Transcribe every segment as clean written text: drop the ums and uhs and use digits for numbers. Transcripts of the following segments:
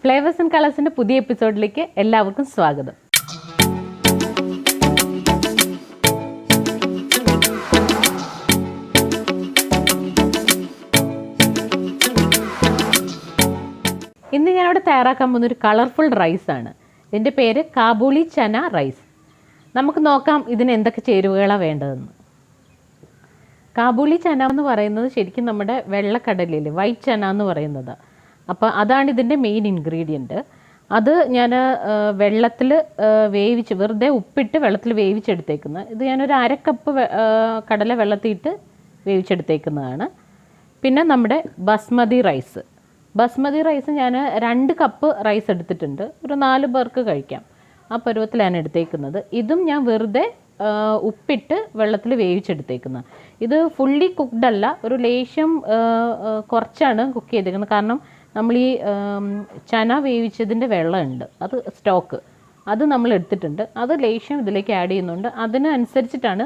Flavours and കളേഴ്സിൻ്റെ പുതിയ എപ്പിസോഡിലേക്ക് എല്ലാവർക്കും സ്വാഗതം. ഇന്ന് ഞാനിവിടെ തയ്യാറാക്കാൻ പോകുന്നൊരു കളർഫുൾ റൈസാണ്. ഇതിൻ്റെ പേര് കാബൂളി ചന റൈസ്. നമുക്ക് നോക്കാം ഇതിന് എന്തൊക്കെ ചേരുവകളാണ് വേണ്ടതെന്ന്. കാബൂളി ചന എന്ന് പറയുന്നത് ശരിക്കും നമ്മുടെ വെള്ളക്കടലയില്ലേ, വൈറ്റ് ചന എന്ന് പറയുന്നത്. അപ്പോൾ അതാണ് ഇതിൻ്റെ മെയിൻ ഇൻഗ്രീഡിയൻറ്റ്. അത് ഞാൻ വെള്ളത്തിൽ വേവിച്ച്, വെറുതെ ഉപ്പിട്ട് വെള്ളത്തിൽ വേവിച്ചെടുത്തേക്കുന്നത്. ഇത് ഞാനൊരു 1/2 കപ്പ് കടല വെള്ളത്തിയിട്ട് വേവിച്ചെടുത്തേക്കുന്നതാണ്. പിന്നെ നമ്മുടെ ബസ്മതി റൈസ് ഞാൻ 2 കപ്പ് റൈസ് എടുത്തിട്ടുണ്ട്. ഒരു 4 പേർക്ക് കഴിക്കാം. ആ പരുവത്തിലാണ് എടുത്തേക്കുന്നത്. ഇതും ഞാൻ വെറുതെ ഉപ്പിട്ട് വെള്ളത്തിൽ വേവിച്ചെടുത്തേക്കുന്നത്. ഇത് ഫുള്ളി കുക്ക്ഡ് അല്ല, ഒരു ലേശം കുറച്ചാണ് കുക്ക് ചെയ്തേക്കുന്നത്. കാരണം നമ്മൾ ഈ ചന വേവിച്ചതിൻ്റെ വെള്ളമുണ്ട്, അത് സ്റ്റോക്ക്, അത് നമ്മൾ എടുത്തിട്ടുണ്ട്. അത് ലേശം ഇതിലേക്ക് ആഡ് ചെയ്യുന്നുണ്ട്. അതിനനുസരിച്ചിട്ടാണ്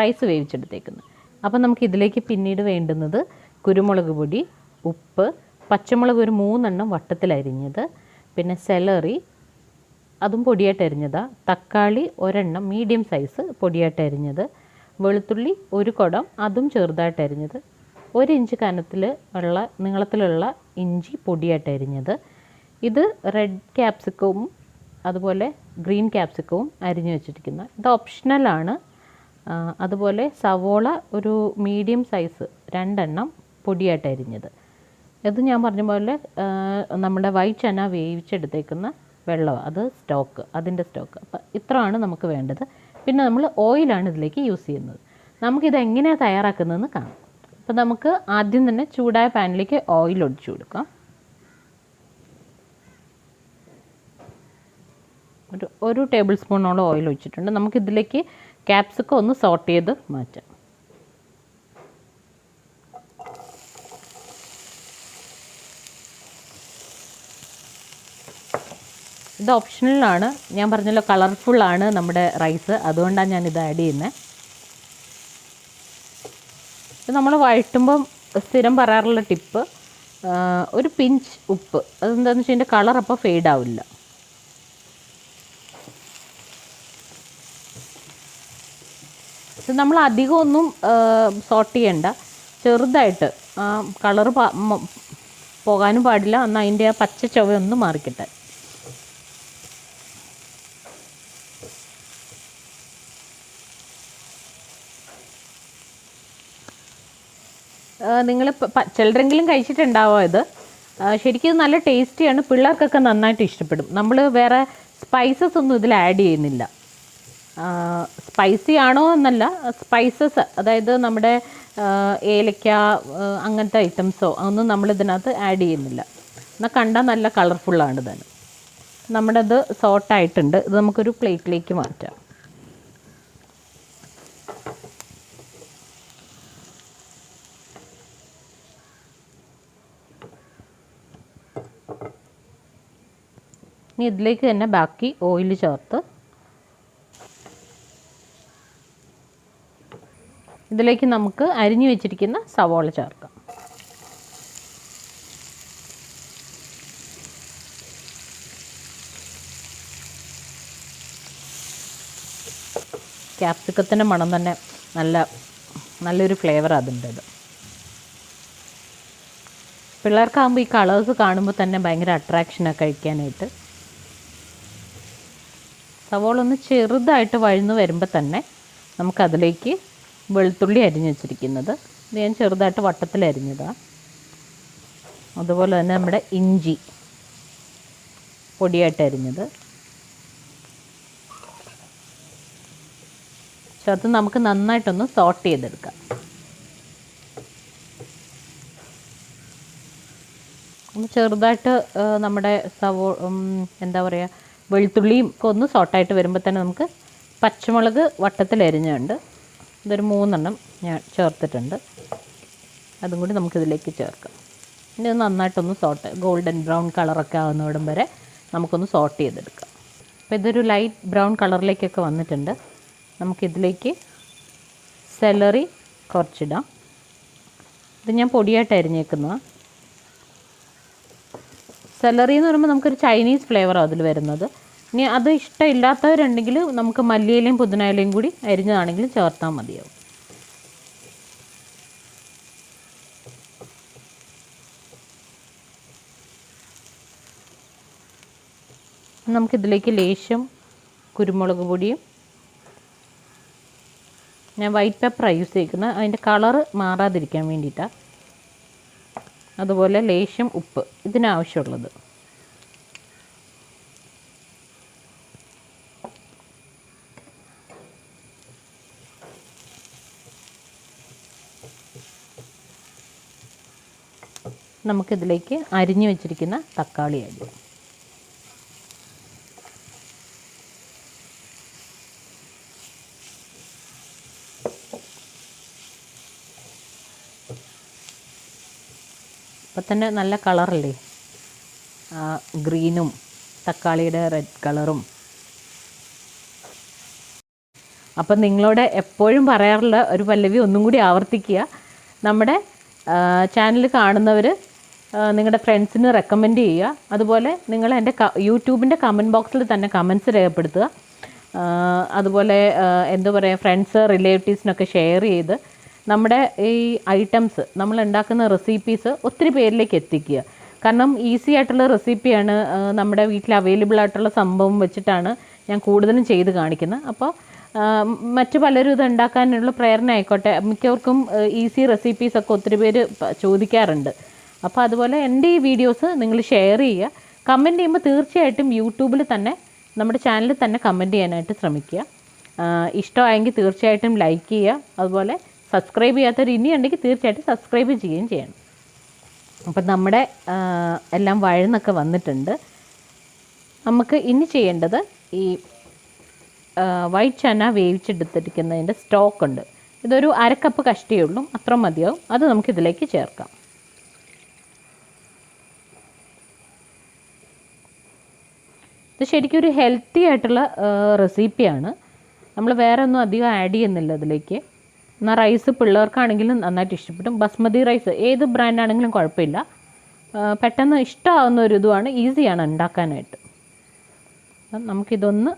റൈസ് വേവിച്ചെടുത്തേക്കുന്നത്. അപ്പം നമുക്ക് ഇതിലേക്ക് പിന്നീട് വേണ്ടുന്നത് കുരുമുളക് പൊടി, ഉപ്പ്, പച്ചമുളക് ഒരു 3 എണ്ണം വട്ടത്തിലരിഞ്ഞത്, പിന്നെ സെലറി അതും പൊടിയായിട്ട് അരിഞ്ഞതാണ്, തക്കാളി 1 എണ്ണം മീഡിയം സൈസ് പൊടിയായിട്ട് അരിഞ്ഞത്, വെളുത്തുള്ളി 1 കുടം അതും ചെറുതായിട്ട് അരിഞ്ഞത്, 1 ഇഞ്ച് നീളത്തിലുള്ള ഇഞ്ചി പൊടിയായിട്ട് അരിഞ്ഞത്. ഇത് റെഡ് ക്യാപ്സിക്കവും അതുപോലെ ഗ്രീൻ ക്യാപ്സിക്കവും അരിഞ്ഞു വെച്ചിരിക്കുന്നത്. ഇത് ഓപ്ഷണലാണ്. അതുപോലെ സവോള ഒരു മീഡിയം സൈസ് 2 എണ്ണം പൊടിയായിട്ട് അരിഞ്ഞത്. ഇത് ഞാൻ പറഞ്ഞ പോലെ നമ്മുടെ വൈറ്റ് ചന വേവിച്ചെടുത്തേക്കുന്ന വെള്ളം, അത് സ്റ്റോക്ക്, അതിൻ്റെ സ്റ്റോക്ക്. അപ്പം ഇത്രയാണ് നമുക്ക് വേണ്ടത്. പിന്നെ നമ്മൾ ഓയിലാണ് ഇതിലേക്ക് യൂസ് ചെയ്യുന്നത്. നമുക്കിത് എങ്ങനെയാണ് തയ്യാറാക്കുന്നതെന്ന് കാണാം. അപ്പം നമുക്ക് ആദ്യം തന്നെ ചൂടായ പാനിലേക്ക് ഓയിൽ ഒഴിച്ചു കൊടുക്കാം. ഒരു ടേബിൾ സ്പൂണോളം ഓയിൽ ഒഴിച്ചിട്ടുണ്ട്. നമുക്കിതിലേക്ക് ക്യാപ്സിക്കം ഒന്ന് സോട്ട് ചെയ്ത് മാറ്റാം. ഇത് ഓപ്ഷണലാണ്. ഞാൻ പറഞ്ഞല്ലോ കളർഫുള്ളാണ് നമ്മുടെ റൈസ്, അതുകൊണ്ടാണ് ഞാനിത് ആഡ് ചെയ്യുന്നത്. ഇത് നമ്മൾ വഴറ്റുമ്പം സ്ഥിരം പറയാറുള്ള ടിപ്പ്, ഒരു പിഞ്ച് ഉപ്പ്. അതെന്താണെന്ന് വെച്ചാൽ ഇതിൻ്റെ കളർ അപ്പോൾ ഫെയ്ഡ് ആവില്ല. ഇത് നമ്മൾ അധികമൊന്നും സോട്ട് ചെയ്യണ്ട, ചെറുതായിട്ട് കളറ് പോകാനും പാടില്ല, എന്നാൽ അതിൻ്റെ ആ പച്ച ചുവയൊന്നും മാറിക്കിട്ടെ. നിങ്ങൾ ചിലരെങ്കിലും കഴിച്ചിട്ടുണ്ടാവോ ഇത്? ശരിക്കും നല്ല ടേസ്റ്റിയാണ്, പിള്ളേർക്കൊക്കെ നന്നായിട്ട് ഇഷ്ടപ്പെടും. നമ്മൾ വേറെ സ്പൈസസ് ഒന്നും ഇതിൽ ആഡ് ചെയ്യുന്നില്ല. സ്പൈസി ആണോ എന്നല്ല, സ്പൈസസ് അതായത് നമ്മുടെ ഏലക്ക അങ്ങനത്തെ ഐറ്റംസോ ഒന്നും നമ്മളിതിനകത്ത് ആഡ് ചെയ്യുന്നില്ല. എന്നാൽ കണ്ടാൽ നല്ല കളർഫുള്ളാണ് ഇതാണ്. നമ്മുടെ ഇത് സോട്ടായിട്ടുണ്ട്. ഇത് നമുക്കൊരു പ്ലേറ്റിലേക്ക് മാറ്റാം. ഇനി ഇതിലേക്ക് തന്നെ ബാക്കി ഓയിൽ ചേർത്ത് ഇതിലേക്ക് നമുക്ക് അരിഞ്ഞു വെച്ചിരിക്കുന്ന സവോള ചേർക്കാം. ക്യാപ്സിക്കത്തിൻ്റെ മണം തന്നെ നല്ലൊരു ഫ്ലേവർ അതിൻ്റെ. ഇത് പിള്ളേർക്കാകുമ്പോൾ ഈ കളേഴ്സ് കാണുമ്പോൾ തന്നെ ഭയങ്കര അട്രാക്ഷനാണ് കഴിക്കാനായിട്ട്. സവോള ഒന്ന് ചെറുതായിട്ട് വഴന്ന് വരുമ്പോൾ തന്നെ നമുക്കതിലേക്ക് വെളുത്തുള്ളി അരിഞ്ഞ് വെച്ചിരിക്കുന്നത്, ഇത് ഞാൻ ചെറുതായിട്ട് വട്ടത്തിൽ അരിഞ്ഞതാണ്. അതുപോലെ തന്നെ നമ്മുടെ ഇഞ്ചി പൊടിയായിട്ട് അരിഞ്ഞത്. പക്ഷെ അത് നമുക്ക് നന്നായിട്ടൊന്ന് സോട്ട് ചെയ്തെടുക്കാം. ഒന്ന് ചെറുതായിട്ട് നമ്മുടെ എന്താ പറയുക, വെളുത്തുള്ളിയും ഒക്കെ ഒന്ന് സോട്ടായിട്ട് വരുമ്പോൾ തന്നെ നമുക്ക് പച്ചമുളക് വട്ടത്തിൽ അരിഞ്ഞുണ്ട്, ഇതൊരു 3 എണ്ണം ഞാൻ ചേർത്തിട്ടുണ്ട്. അതും കൂടി നമുക്കിതിലേക്ക് ചേർക്കാം. ഇനി ഇത് നന്നായിട്ടൊന്ന് ഗോൾഡൻ ബ്രൗൺ കളറൊക്കെ ആകുന്നവിടം വരെ നമുക്കൊന്ന് സോട്ട് ചെയ്തെടുക്കാം. അപ്പോൾ ഇതൊരു ലൈറ്റ് ബ്രൗൺ കളറിലേക്കൊക്കെ വന്നിട്ടുണ്ട്. നമുക്കിതിലേക്ക് സെലറി കുറച്ചിടാം. ഇത് ഞാൻ പൊടിയായിട്ട് അരിഞ്ഞേക്കുന്നതാണ്. സെലറി എന്ന് പറയുമ്പോൾ നമുക്കൊരു ചൈനീസ് ഫ്ലേവറാണ് അതിൽ വരുന്നത്. ഇനി അത് ഇഷ്ടമില്ലാത്തവരുണ്ടെങ്കിൽ നമുക്ക് മല്ലിയിലയും പുതിനയിലയും കൂടി അരിഞ്ഞതാണെങ്കിലും ചേർത്താൽ മതിയാവും. നമുക്കിതിലേക്ക് ലേശം കുരുമുളക് പൊടിയും, ഞാൻ വൈറ്റ് പെപ്പറാണ് യൂസ് ചെയ്യിക്കുന്നത്, അതിൻ്റെ കളറ് മാറാതിരിക്കാൻ വേണ്ടിയിട്ടാണ്. അതുപോലെ ലേശം ഉപ്പ് ഇതിനാവശ്യമുള്ളത്. നമുക്കിതിലേക്ക് അരിഞ്ഞു വെച്ചിരിക്കുന്ന തക്കാളി ആഡ് ചെയ്യാം. അപ്പം തന്നെ നല്ല കളറല്ലേ, ഗ്രീനും തക്കാളിയുടെ റെഡ് കളറും. അപ്പം നിങ്ങളോട് എപ്പോഴും പറയാറുള്ള ഒരു പല്ലവി ഒന്നും കൂടി ആവർത്തിക്കുക. നമ്മുടെ ചാനൽ കാണുന്നവർ നിങ്ങളുടെ ഫ്രണ്ട്സിന് റെക്കമെൻഡ് ചെയ്യുക. അതുപോലെ നിങ്ങൾ എൻ്റെ യൂട്യൂബിൻ്റെ കമൻറ്റ് ബോക്സിൽ തന്നെ കമൻറ്റ്സ് രേഖപ്പെടുത്തുക. അതുപോലെ എന്താ പറയുക, ഫ്രണ്ട്സ് റിലേറ്റീവ്സിനൊക്കെ ഷെയർ ചെയ്ത് നമ്മുടെ ഈ ഐറ്റംസ്, നമ്മൾ ഉണ്ടാക്കുന്ന റെസിപ്പീസ് ഒത്തിരി പേരിലേക്ക് എത്തിക്കുക. കാരണം ഈസി ആയിട്ടുള്ള റെസിപ്പിയാണ്, നമ്മുടെ വീട്ടിൽ അവൈലബിൾ ആയിട്ടുള്ള സംഭവം വെച്ചിട്ടാണ് ഞാൻ കൂടുതലും ചെയ്ത് കാണിക്കുന്നത്. അപ്പോൾ മറ്റു പലരും ഇത് ഉണ്ടാക്കാനുള്ള പ്രേരണ ആയിക്കോട്ടെ. മിക്കവർക്കും ഈസി റെസിപ്പീസൊക്കെ ഒത്തിരി പേര് ചോദിക്കാറുണ്ട്. അപ്പോൾ അതുപോലെ എൻ്റെ ഈ വീഡിയോസ് നിങ്ങൾ ഷെയർ ചെയ്യുക. കമൻറ്റ് ചെയ്യുമ്പോൾ തീർച്ചയായിട്ടും യൂട്യൂബിൽ തന്നെ നമ്മുടെ ചാനലിൽ തന്നെ കമൻറ്റ് ചെയ്യാനായിട്ട് ശ്രമിക്കുക. ഇഷ്ടമായെങ്കിൽ തീർച്ചയായിട്ടും ലൈക്ക് ചെയ്യുക. അതുപോലെ സബ്സ്ക്രൈബ് ചെയ്യാത്തവർ ഇനിയുണ്ടെങ്കിൽ തീർച്ചയായിട്ടും സബ്സ്ക്രൈബ് ചെയ്യുകയും ചെയ്യണം. അപ്പം നമ്മുടെ എല്ലാം വഴന്നൊക്കെ വന്നിട്ടുണ്ട്. നമുക്ക് ഇനി ചെയ്യേണ്ടത് ഈ വൈറ്റ് ചന വേവിച്ചെടുത്തിരിക്കുന്നതിൻ്റെ സ്റ്റോക്ക് ഉണ്ട്. ഇതൊരു 1/2 കപ്പ് കഷ്ടിയേ ഉള്ളൂ, അത്ര മതിയാവും. അത് നമുക്കിതിലേക്ക് ചേർക്കാം. ഇത് ശരിക്കും ഒരു ഹെൽത്തി ആയിട്ടുള്ള റെസിപ്പിയാണ്. നമ്മൾ വേറെ ഒന്നും അധികം ആഡ് ചെയ്യുന്നില്ല ഇതിലേക്ക്. എന്നാൽ റൈസ് പിള്ളേർക്കാണെങ്കിലും നന്നായിട്ട് ഇഷ്ടപ്പെടും. ബസ്മതി റൈസ് ഏത് ബ്രാൻഡാണെങ്കിലും കുഴപ്പമില്ല. പെട്ടെന്ന് ഇഷ്ടമാവുന്ന ഒരു ഇതുമാണ്, ഈസിയാണ് ഉണ്ടാക്കാനായിട്ട്. നമുക്കിതൊന്ന്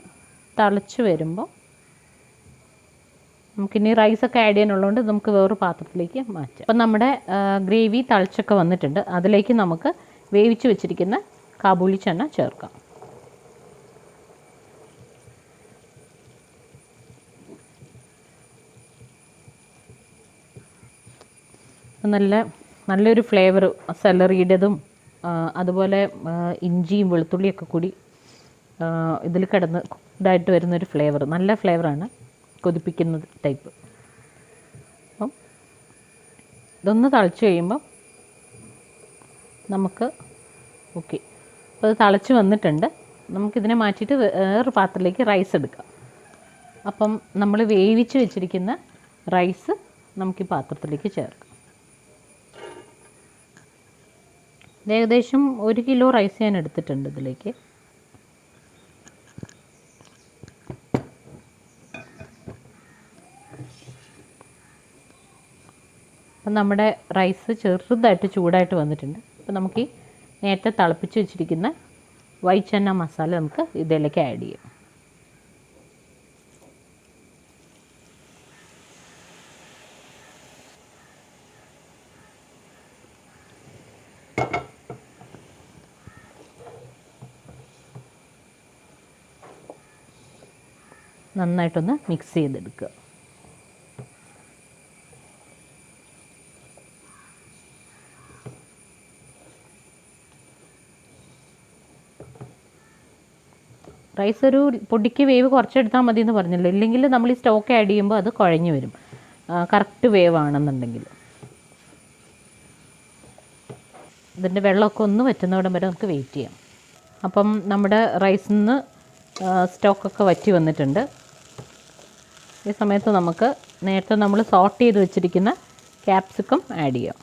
തിളച്ച് വരുമ്പോൾ നമുക്കിനി റൈസൊക്കെ ആഡ് ചെയ്യാനുള്ളതുകൊണ്ട് നമുക്ക് വേറൊരു പാത്രത്തിലേക്ക് മാറ്റാം. അപ്പം നമ്മുടെ ഗ്രേവി തിളച്ചൊക്കെ വന്നിട്ടുണ്ട്. അതിലേക്ക് നമുക്ക് വേവിച്ച് വെച്ചിരിക്കുന്ന കാബൂളി ചന ചേർക്കാം. നല്ലൊരു ഫ്ലേവർ സെലറിയുടേതും അതുപോലെ ഇഞ്ചിയും വെളുത്തുള്ളിയൊക്കെ കൂടി ഇതിൽ കിടന്ന് കുക്ക്ഡായിട്ട് വരുന്നൊരു ഫ്ലേവർ, നല്ല ഫ്ലേവറാണ്, കൊതിപ്പിക്കുന്ന ടൈപ്പ്. അപ്പം ഇതൊന്ന് തിളച്ച് കഴിയുമ്പം നമുക്ക് ഓക്കെ, അപ്പോൾ അത് തിളച്ച് വന്നിട്ടുണ്ട്. നമുക്കിതിനെ മാറ്റിയിട്ട് വേറൊരു പാത്രത്തിലേക്ക് റൈസ് എടുക്കാം. അപ്പം നമ്മൾ വേവിച്ച് വെച്ചിരിക്കുന്ന റൈസ് നമുക്ക് ഈ പാത്രത്തിലേക്ക് ചേർക്കാം. ഏകദേശം 1 കിലോ റൈസ് ഞാൻ എടുത്തിട്ടുണ്ട് ഇതിലേക്ക്. അപ്പം നമ്മുടെ റൈസ് ചെറുതായിട്ട് ചൂടായിട്ട് വന്നിട്ടുണ്ട്. അപ്പോൾ നമുക്ക് ഈ നേരത്തെ തിളപ്പിച്ച് വെച്ചിരിക്കുന്ന വൈറ്റ് ചന്ന മസാല നമുക്ക് ഇതിലേക്ക് ആഡ് ചെയ്യാം. നന്നായിട്ടൊന്ന് മിക്സ് ചെയ്തെടുക്കുക. റൈസ് ഒരു പൊടിക്ക് വേവ് കുറച്ചെടുത്താൽ മതി എന്ന് പറഞ്ഞല്ലോ. ഇല്ലെങ്കിൽ നമ്മൾ ഈ സ്റ്റോക്ക് ആഡ് ചെയ്യുമ്പോൾ അത് കുഴഞ്ഞു വരും, കറക്റ്റ് വേവ് ആണെന്നുണ്ടെങ്കിൽ. ഇതിൻ്റെ വെള്ളമൊക്കെ ഒന്ന് വറ്റുന്നവിടം വരെ നമുക്ക് വെയിറ്റ് ചെയ്യാം. അപ്പം നമ്മുടെ റൈസിൽ നിന്ന് സ്റ്റോക്കൊക്കെ വറ്റി വന്നിട്ടുണ്ട്. ഈ സമയത്ത് നമുക്ക് നേരത്തെ നമ്മൾ സോട്ട് ചെയ്ത് വെച്ചിരിക്കുന്ന ക്യാപ്സിക്കം ആഡ് ചെയ്യാം.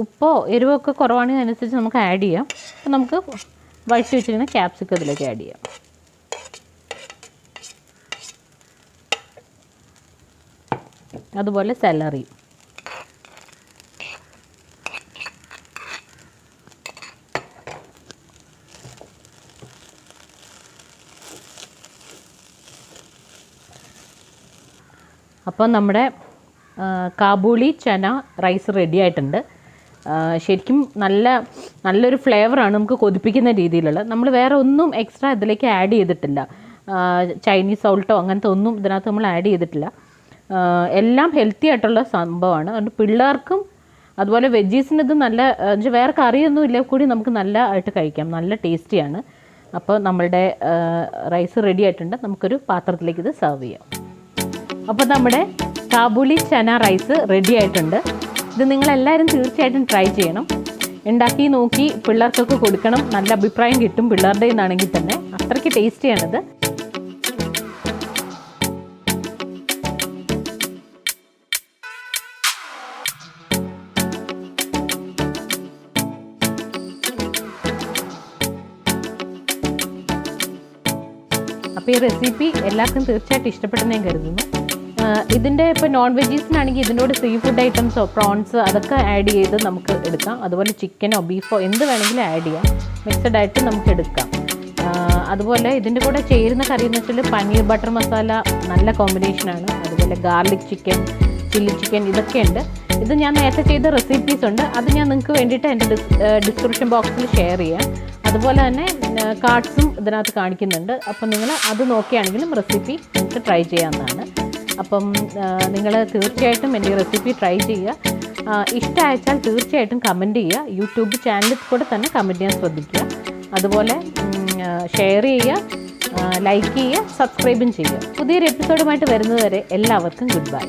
ഉപ്പോ എരിവൊക്കെ കുറവാണെങ്കിൽ അനുസരിച്ച് നമുക്ക് ആഡ് ചെയ്യാം. അപ്പോൾ നമുക്ക് വഴറ്റി വെച്ചിരിക്കുന്ന ക്യാപ്സിക്കം ഇതിലേക്ക് ആഡ് ചെയ്യാം. അതുപോലെ സെലറി, അപ്പോൾ നമ്മുടെ കാബൂളി ചന റൈസ് റെഡി ആയിട്ടുണ്ട്. ശരിക്കും നല്ലൊരു ഫ്ലേവറാണ്, നമുക്ക് കൊതിപ്പിക്കുന്ന രീതിയിലുള്ള. നമ്മൾ വേറെ ഒന്നും എക്സ്ട്രാ ഇതിലേക്ക് ആഡ് ചെയ്തിട്ടില്ല. ചൈനീസ് സോൾട്ടോ അങ്ങനത്തെ ഒന്നും ഇതിനകത്ത് നമ്മൾ ആഡ് ചെയ്തിട്ടില്ല. എല്ലാം ഹെൽത്തി ആയിട്ടുള്ള സംഭവമാണ്. അതുകൊണ്ട് പിള്ളേർക്കും അതുപോലെ വെജീസിന് ഇത് നല്ല വേറെ കറിയൊന്നും ഇല്ല കൂടി നമുക്ക് നല്ല ആയിട്ട് കഴിക്കാം. നല്ല ടേസ്റ്റിയാണ്. അപ്പോൾ നമ്മളുടെ റൈസ് റെഡി ആയിട്ടുണ്ട്. നമുക്കൊരു പാത്രത്തിലേക്ക് ഇത് സെർവ് ചെയ്യാം. അപ്പോൾ നമ്മുടെ കാബൂളി ചന റൈസ് റെഡി ആയിട്ടുണ്ട്. ഇത് നിങ്ങളെല്ലാവരും തീർച്ചയായിട്ടും ട്രൈ ചെയ്യണം. ഉണ്ടാക്കി നോക്കി പിള്ളേർക്കൊക്കെ കൊടുക്കണം. നല്ല അഭിപ്രായം കിട്ടും പിള്ളേരുടെ നിന്നാണെങ്കിൽ തന്നെ. അത്രയ്ക്ക് ടേസ്റ്റിയാണിത്. അപ്പോൾ ഈ റെസിപ്പി എല്ലാവർക്കും തീർച്ചയായിട്ടും ഇഷ്ടപ്പെട്ടെന്ന് ഞാൻ കരുതുന്നു. ഇതിൻ്റെ ഇപ്പോൾ നോൺ വെജീസിനാണെങ്കിൽ ഇതിനോട് സീ ഫുഡ് ഐറ്റംസോ പ്രോൺസ് അതൊക്കെ ആഡ് ചെയ്ത് നമുക്ക് എടുക്കാം. അതുപോലെ ചിക്കനോ ബീഫോ എന്ത് വേണമെങ്കിലും ആഡ് ചെയ്യാം. മിക്സഡ് ആയിട്ട് നമുക്ക് എടുക്കാം. അതുപോലെ ഇതിൻ്റെ കൂടെ ചേരുന്ന കറി എന്ന് വെച്ചാൽ പനീർ ബട്ടർ മസാല നല്ല കോമ്പിനേഷനാണ്. അതുപോലെ ഗാർലിക് ചിക്കൻ, ചില്ലി ചിക്കൻ ഇതൊക്കെയുണ്ട്. ഇത് ഞാൻ നേരത്തെ ചെയ്ത റെസിപ്പീസ് ഉണ്ട്. അത് ഞാൻ നിങ്ങൾക്ക് വേണ്ടിയിട്ട് എൻ്റെ ഡിസ്ക്രിപ്ഷൻ ബോക്സിൽ ഷെയർ ചെയ്യാം. അതുപോലെ തന്നെ കാർഡ്സും ഇതിനകത്ത് കാണിക്കുന്നുണ്ട്. അപ്പം നിങ്ങൾ അത് നോക്കിയാണെങ്കിലും റെസിപ്പി നിങ്ങൾക്ക് ട്രൈ ചെയ്യാവുന്നതാണ്. അപ്പം നിങ്ങൾ തീർച്ചയായിട്ടും എൻ്റെ ഈ റെസിപ്പി ട്രൈ ചെയ്യുക. ഇഷ്ടമായാൽ തീർച്ചയായിട്ടും കമൻറ്റ് ചെയ്യുക. യൂട്യൂബ് ചാനലിൽ കൂടെ തന്നെ കമൻറ്റ് ചെയ്യാൻ ശ്രദ്ധിക്കുക. അതുപോലെ ഷെയർ ചെയ്യുക, ലൈക്ക് ചെയ്യുക, സബ്സ്ക്രൈബും ചെയ്യുക. പുതിയൊരു എപ്പിസോഡുമായിട്ട് വരുന്നതുവരെ എല്ലാവർക്കും ഗുഡ് ബൈ.